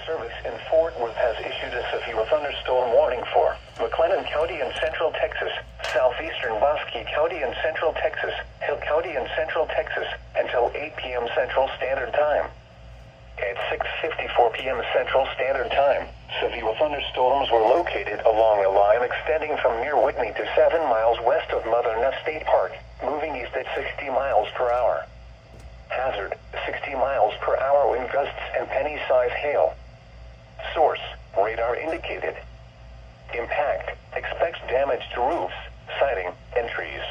Service in Fort Worth has issued a severe thunderstorm warning for McLennan County and Central Texas, southeastern Bosque County and Central Texas, Hill County and Central Texas, until 8 p.m. Central Standard Time. At 6:54 p.m. Central Standard Time, severe thunderstorms were located along a line extending from near Whitney to 7 miles west of Mother Nuss State Park, moving east at 60 miles per hour. Hazard, 60 miles per hour wind gusts and penny-size hail. Source, radar indicated. Impact, expects damage to roofs, siding, and trees.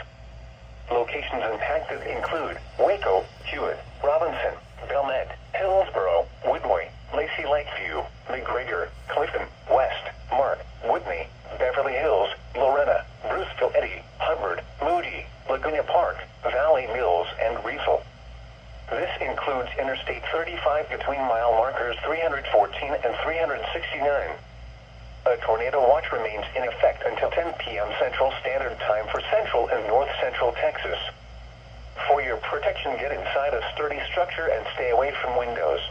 Locations impacted include Waco, Hewitt, Robinson, Belknap, Hillsboro, Woodway, Lacey Lakeview, McGregor, Clifton, West, Mark, Whitney, Beverly Hills, Loretta, Bruceville Eddy, Hubbard, Moody, Laguna Park, Valley Mills, and Riesel. This includes Interstate 35 between mile markers 314 and 369. A tornado watch remains in effect until 10 p.m. Central Standard Time for Central and North Central Texas. For your protection, get inside a sturdy structure and stay away from windows.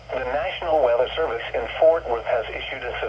The National Weather Service in Fort Worth has issued a